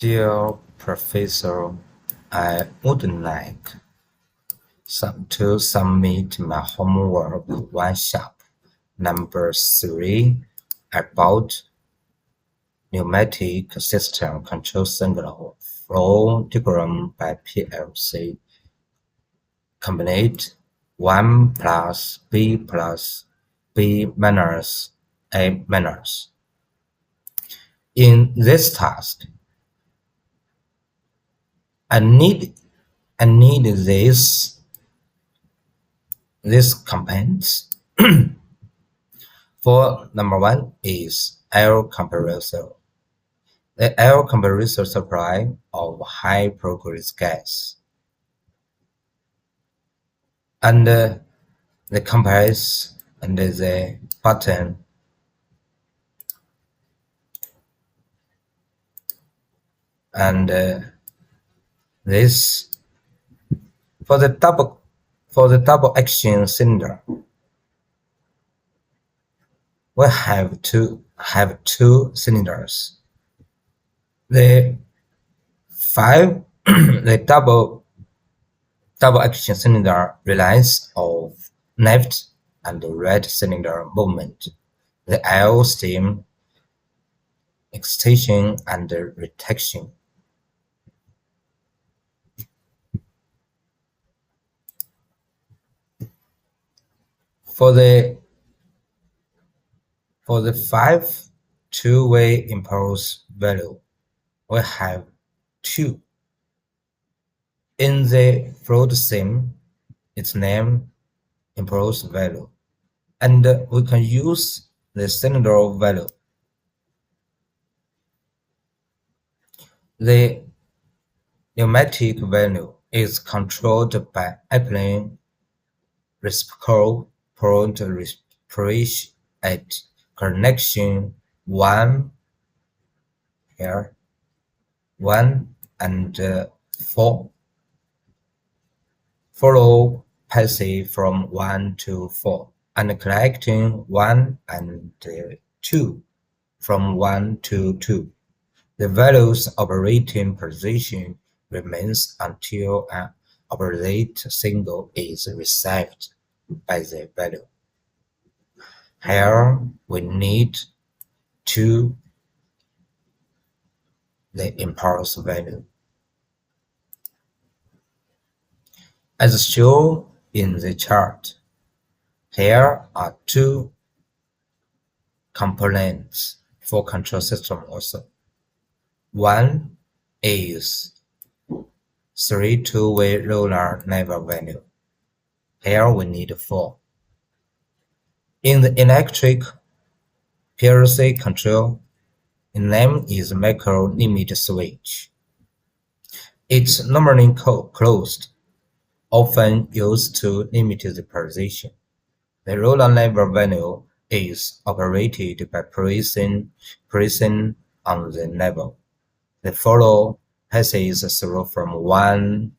Dear Professor, I would like to submit my homework workshop number 3 about pneumatic system control signal flow diagram by PLC. Combinate 1 plus B plus B minus A minus. In this task, I need these components. For number 1 is air compressor. The air compressor supply of high progress gas, and the compress and the button and this for the double action cylinder. We have two cylinders. The double action cylinder relies on left and right cylinder movement, the air steam excitation and retraction. For the 5 two-way impulse value, we have 2. In the float sim, its name impulse value, and we can use the cylinder value. The pneumatic value is controlled by applying reciprocal point pressure at connection 1 here, 1 and 4. Follow passage from 1 to 4 and collecting 1 and 2 from 1 to 2. The value's operating position remains until an opposite signal is received by the value. Here we need the impulse value. As shown in the chart, here are 2 components for control system also. One is 3 two-way roller lever value. Here we need 4. In the electric PLC control, the name is macro limit switch. It's normally closed, often used to limit the position. The roller lever value is operated by pressing on the lever. The follow passes through from 1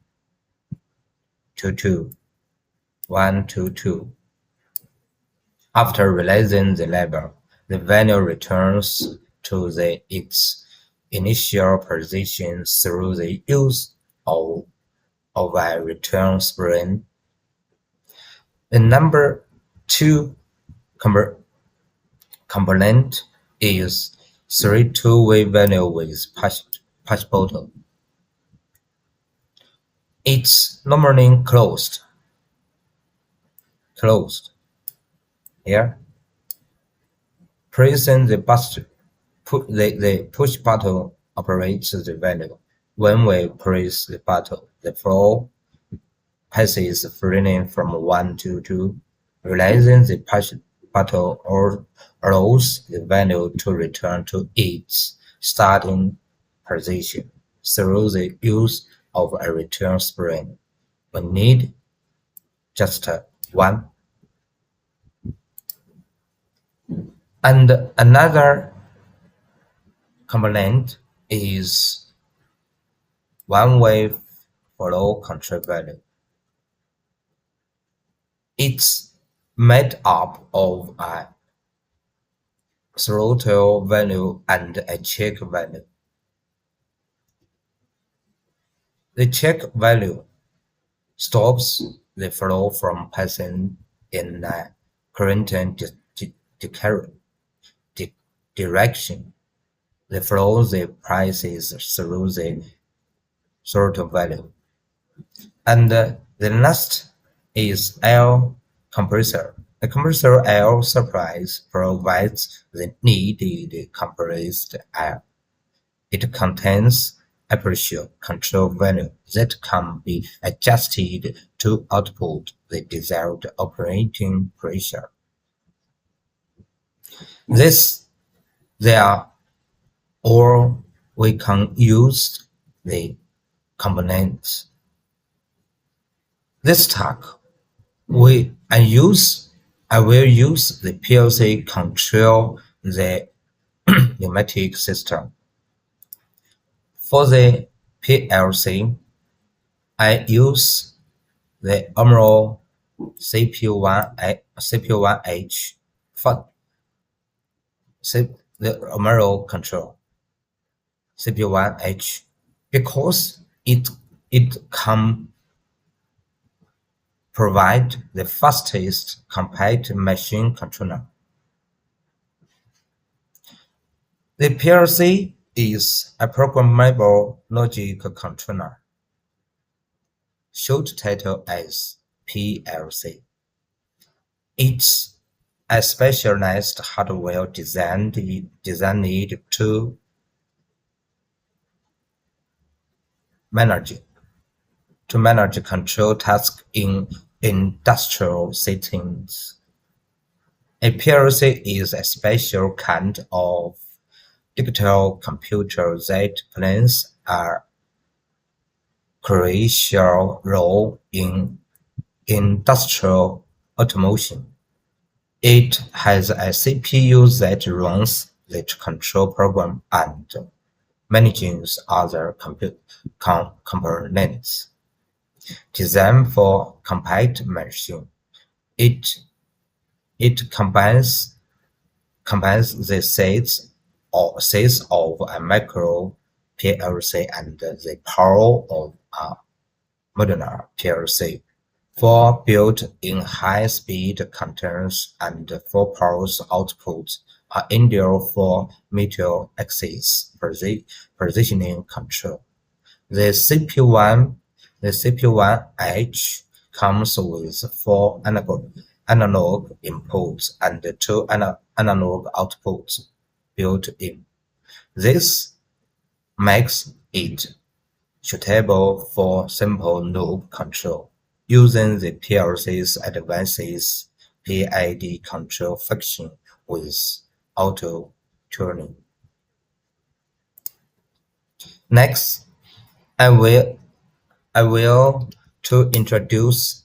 to 2. After releasing the lever, the value returns to its initial position through the use of a return spring. The number 2 component is 3 two-way value with push button. It's normally closed. Here, pressing the push button operates the value. When we press the button, the flow passes freely from 1 to 2. Releasing the push button allows the value to return to its starting position through the use of a return spring. We need just 1. And another component is one-way flow control value. It's made up of a throttle value and a check value. The check value stops the flow from passing in a current direction. The flow the passes through the sort value. And the last is air compressor. The compressor air supply provides the needed compressed air. It contains a pressure control value that can be adjusted to output the desired operating pressure. This there, or we can use the components. This talk I will use the PLC control the pneumatic system. For the PLC, I use the Emerald CPU1H for the Emerald control CPU1H because it can provide the fastest compact machine controller. The PLC is a programmable logic controller, short title as PLC. It's a specialized hardware designed to manage control tasks in industrial settings. A PLC is a special kind of digital computer that plays a crucial role in industrial automation. It has a CPU that runs the control program and manages other components. Designed for compact machine, it combines the sets of a micro PLC and the power of a modular PLC. 4 built-in high-speed controllers and 4 pulse outputs are ideal for mutual axis positioning control. The CPU1H comes with 4 analog inputs and 2 analog outputs built in. This makes it suitable for simple loop control using the PLC's advanced PID control function with auto-tuning. Next, I will to introduce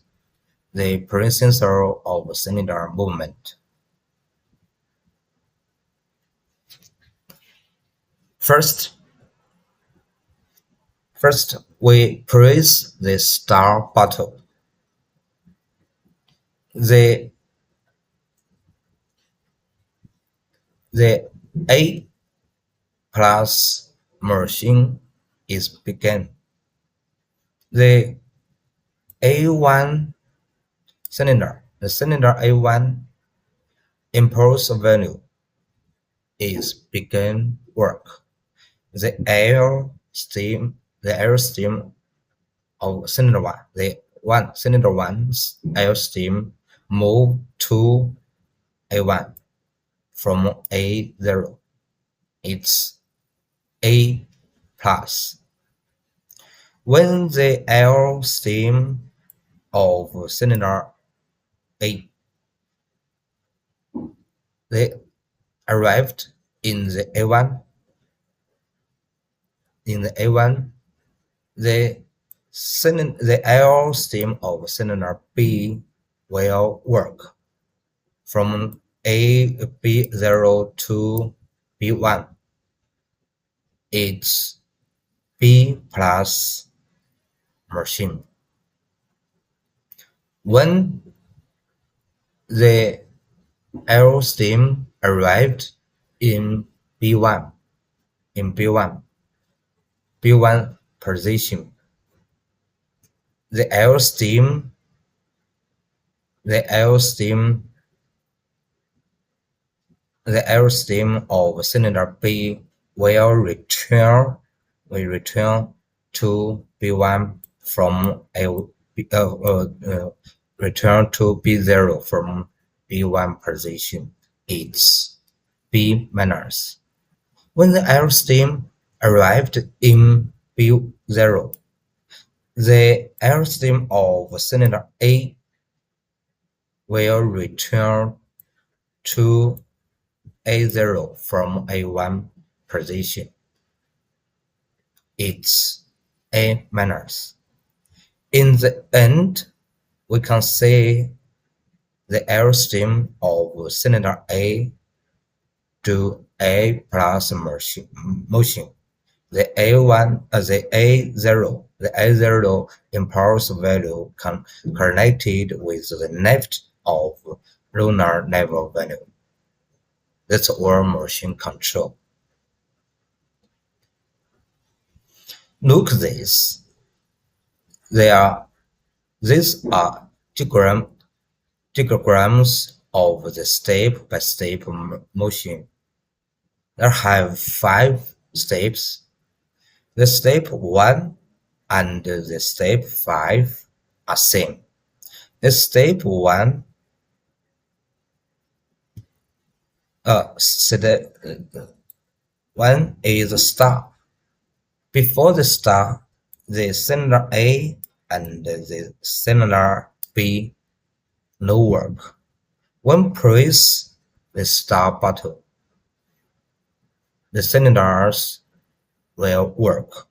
the principle of cylinder movement. First, we press the start button. The A+ machine is begun. The cylinder A1 impulse value is begin work. The air stream of cylinder 1, cylinder 1's air stream move to A1 from A0. It's A+. When the air stream of cylinder A they arrived in the A1, the air stream of cylinder B will work from B0 to B1. It's B+ machine. When the air stream arrived in B1 position, the air stream of cylinder B will return to B1 from return to B0 from B1 position. It's B minus. When the airstream arrived in B0, the airstream of cylinder A will return to A0 from A1 position. It's A minus. In the end, we can say the airstream of cylinder A to A plus motion. The A0 impulse value connected with the left of lunar level value. That's all motion control. Look this. These are diagrams of the step-by-step motion. There have 5 steps. The step 1 and the step 5 are same. The step 1 is a start. Before the start, the cylinder A and the cylinder B no work. When press the start button, the cylinders will work.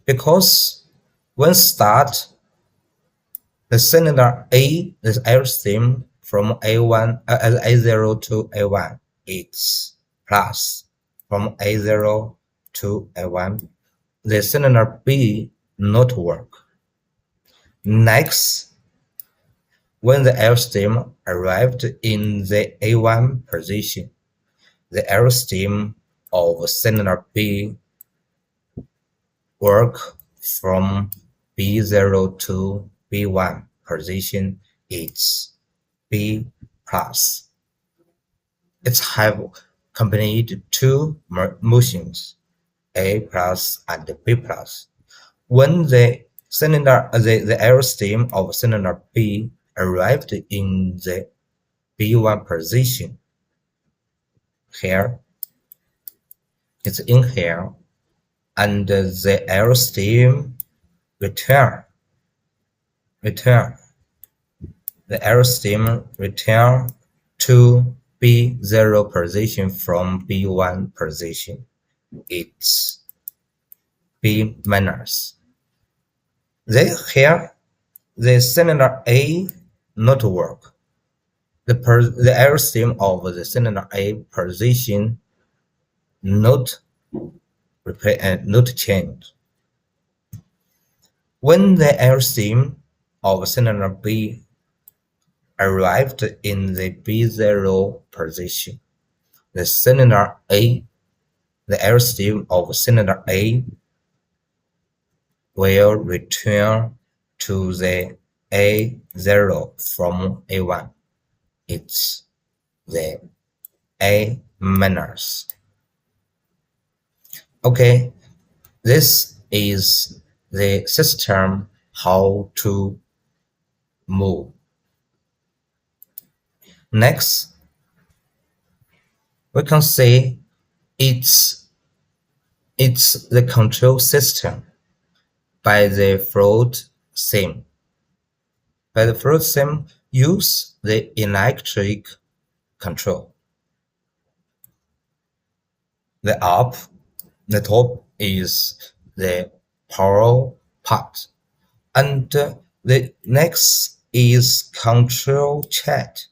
Because when start, the cylinder A, the airstream from A0 to A1 is plus. From A0 to A1, the cylinder B not work. Next, when the airstream arrived in the A1 position, the airstream of cylinder B work from B0 to B1 position is B plus. It have combined 2 motions, A plus and B plus. When the airstream of cylinder B arrived in the B1 position, here, it's in here, and the airstream return. The airstream return to B0 position from B1 position. It's B minus. Here, the cylinder A not work. The airstream of the cylinder A position not change. When the airstream of cylinder B arrived in the B0 position, the airstream of cylinder A will return to the A0 from A1. It's the A minus. Okay, this is the system how to move. Next, we can say it's the control system by the float sim. By the float sim, use the electric control. The top is the power part, and the next is control chat.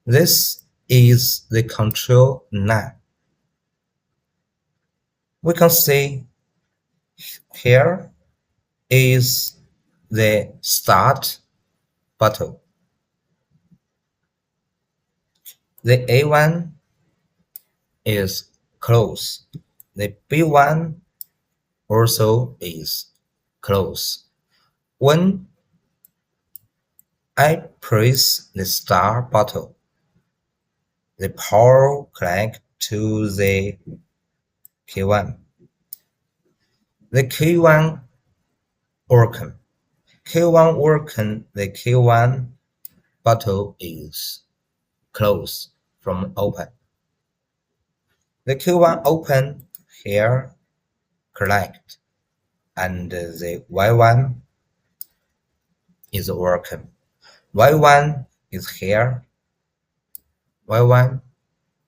This is the control line. We can see here is the start button. The A1 is closed. The B1 also is closed. When I press the start button, the power connects to the K1. The K1 working. K1 working. The K1 button is closed from open. The K1 open here correct, and the Y1 is working. Y1 is here. Y1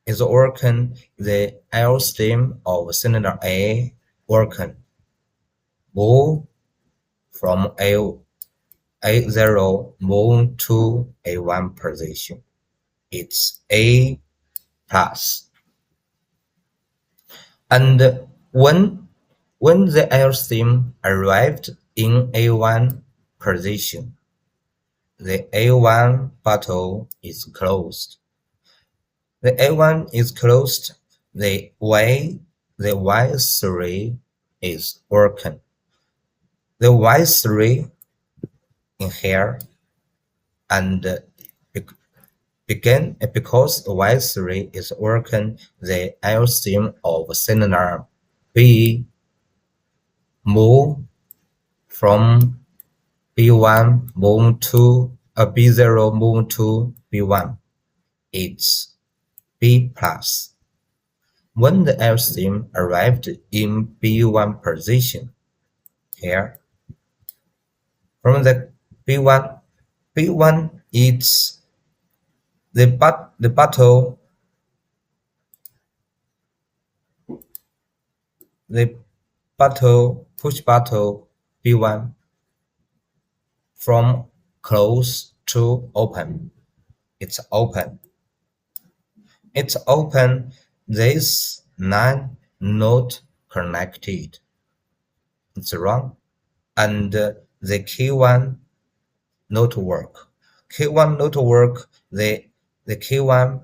is working. The air stream of cylinder A working. Move from A0 move to A1 position. It's A plus. And when the airstream arrived in A1 position, the A1 button is closed. The A1 is closed. The Y3 is working. The Y3 in here and begin because Y3 is working. The airstream of cylinder B move from B1 move to B0 move to B1. It's B plus. When the airstream arrived in B1 position, here from the B1 it's the button push button B1 from close to open. It's open. It's open. This line not connected. It's wrong. And the K1 not work. K1 not work. The K1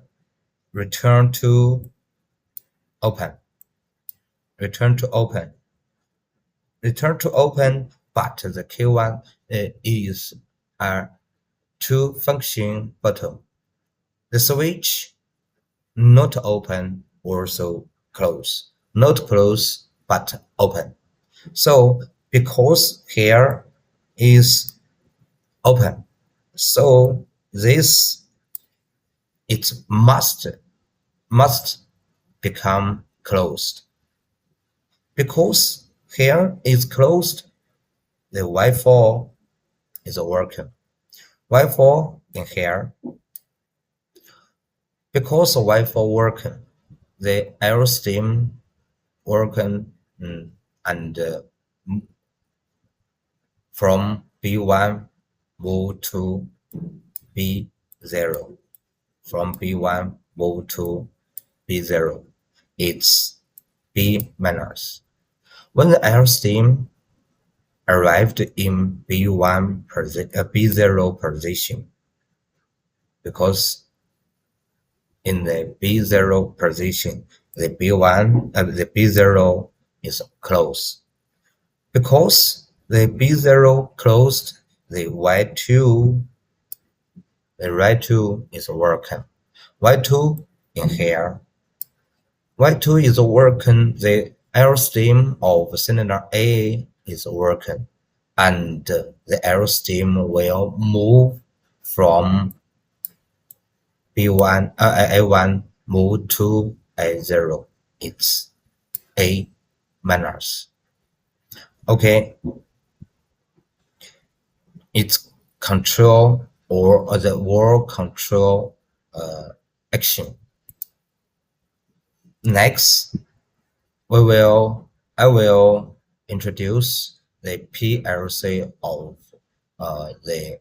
return to open. Return to open. Return to open, but the K1 is a two function button. The switch not open, also close. Not close, but open. So because here is open, so this it must become closed. Because here is closed, the Y4 is working. Y4 in here. Because Y4 working, the airstream working and from B1 move to B0. From B1 move to B0. It's B minus. When the airstream arrived in B0 position, because in the B0 position, the B0 is closed. Because the B0 closed, the Y2 is working. Y2 in here. Y2 is working. The airstream of cylinder A is working, and the airstream will move from B1 A1 move to A0. It's A minus. Okay, it's control or the word control action. Next, I will introduce the PLC of the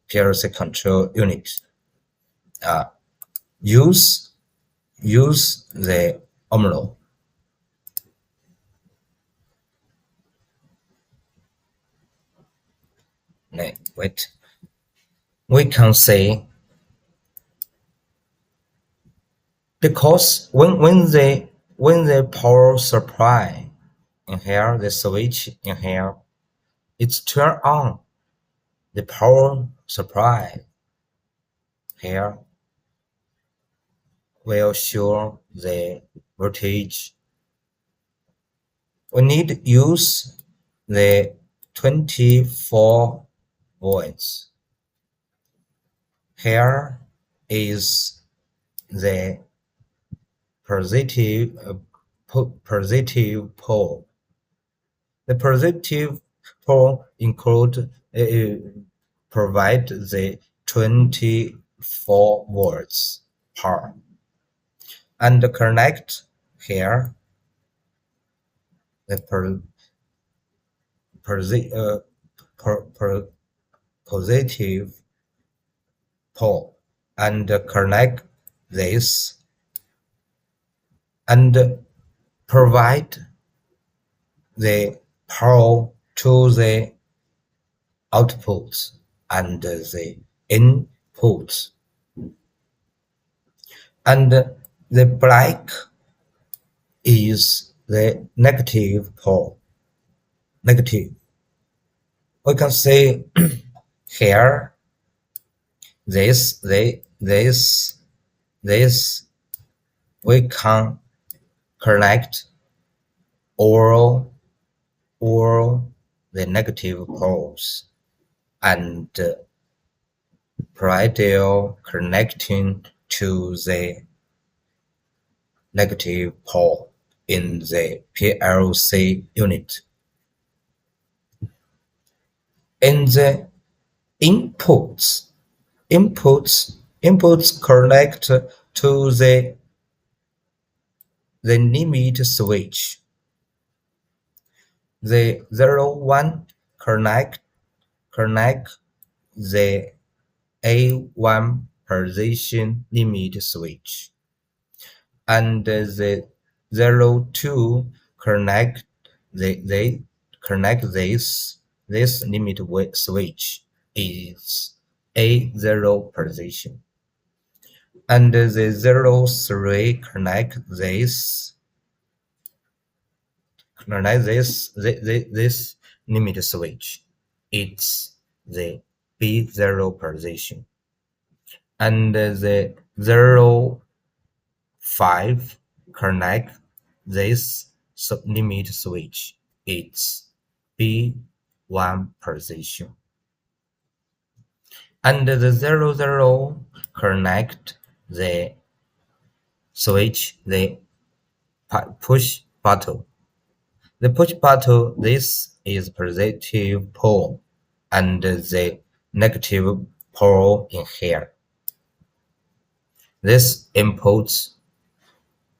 PLC control unit. Use the omlo. Wait. We can say because when the power supply in here, the switch in here it's turn on the power supply. Here will show the voltage. We need to use the 24 volts. Here is the positive pole. The positive pole provide the 24 volts power, and connect here the positive pole, and connect this and provide the power to the output and the input. And the black is the negative pole. Negative. We can see here this we can connect all the negative poles and parallel connecting to the negative pole in the PLC unit. In the inputs connect to the limit switch. The 01 connect the A1 position limit switch, and the 02 connect this limit switch is A0 position, and the 03 connect this limit switch. It's the B0 position, and the 05 connect this limit switch. It's B1 position, and the 00 connect the switch, the push button. The push button, this is positive pole, and the negative pole in here. This inputs.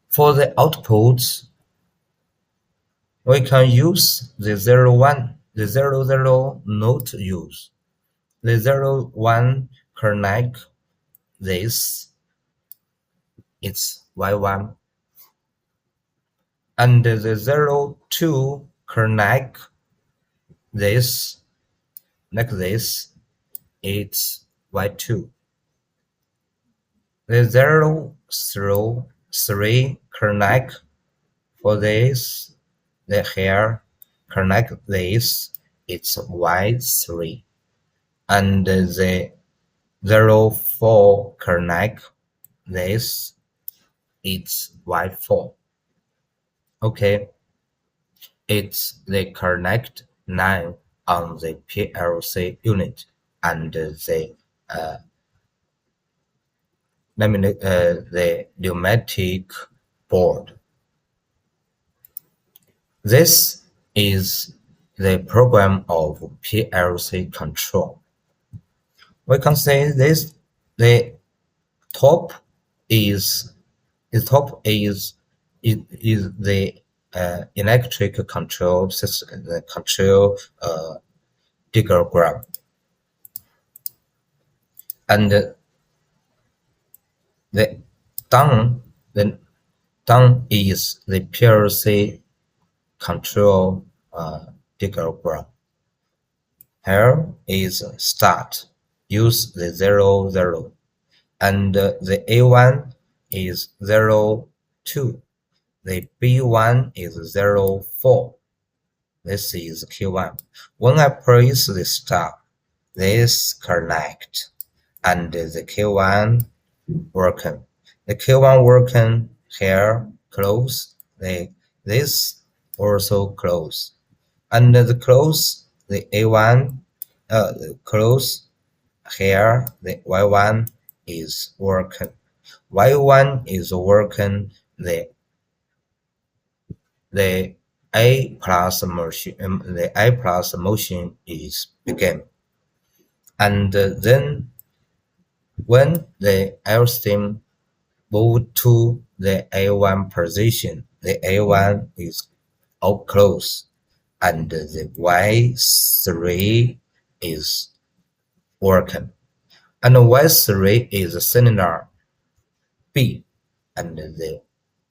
For the outputs, we can use the 01, the 00 not use. The 01 connect this, it's Y1, and the 02 connect this, like this, it's Y2. The 03 connect for this, the here connect this, it's Y3, and the 04 connect this, it's Y4. Okay, it's the connect 9 on the PLC unit, and the pneumatic board. This is the program of PLC control. We can say this: the top is the electric control system, the control diagram, and the down is the PLC control diagram. Here is start. Use the 00, and the A1 is 02. The B1 is 04. This is Q1. When I press the stop, this connect, and the Q1 working. The Q1 working here close. This also close, and the close the A1 close here the Y1 is working. Y1 is working. The A plus motion is begin, and then when the air stream move to the A1 position, the A1 is all close, and the Y3 is working, and Y3 is cylinder B, and the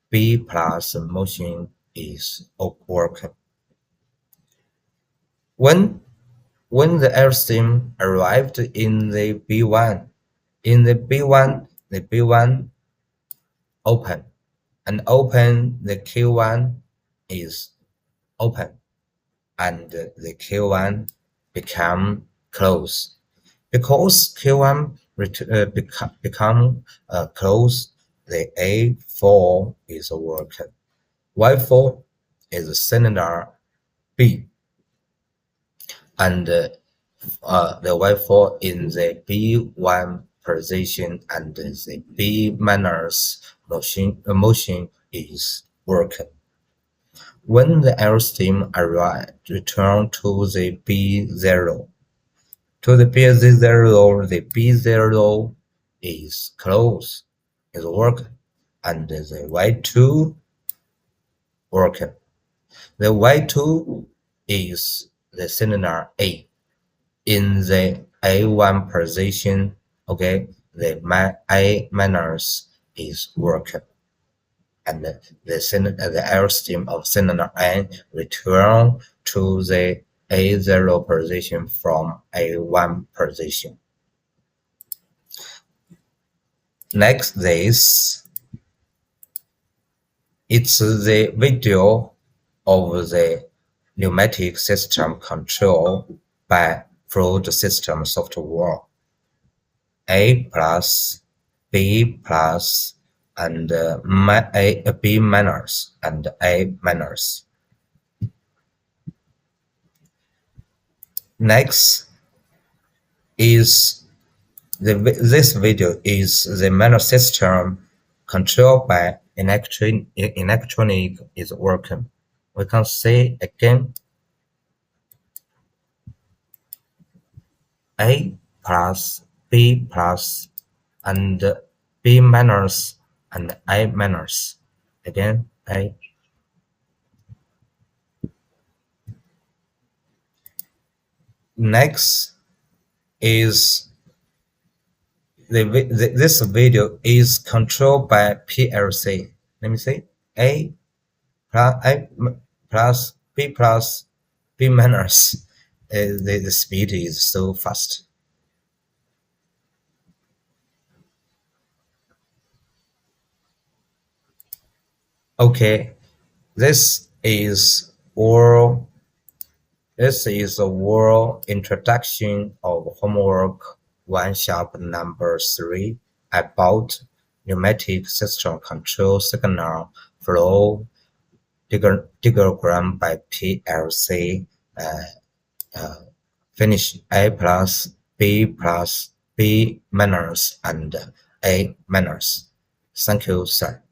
B plus motion is working. When the airstream arrived in the B1, the B1 open, and open the Q1 is open, and the Q1 become close. Because Q1 become close, the A4 is working. Y4 is cylinder B, and the Y4 in the B1 position, and the B minus motion is working. When the airstream arrived, return to the B0. To the B0, the B0 is closed, is working, and the Y2 working. The Y2 is the cylinder A. In the A1 position, okay, the A minus is working, and the airstream of cylinder A return to the A0 position from A1 position. Next, it's the video of the pneumatic system control by fluid system software. A plus, B plus, and B minus, and A minus. Next is this video is the manual system controlled by electronic is working. We can see again A plus, B plus, and B minus, and A minus. Again A. Next is this video is controlled by PLC. Let me see. A plus B plus B minus. The speed is so fast. Okay, this is a world introduction of homework 1 sharp number 3 about pneumatic system control signal flow diagram by PLC. Finish A plus, B minus, and A minus. Thank you, sir.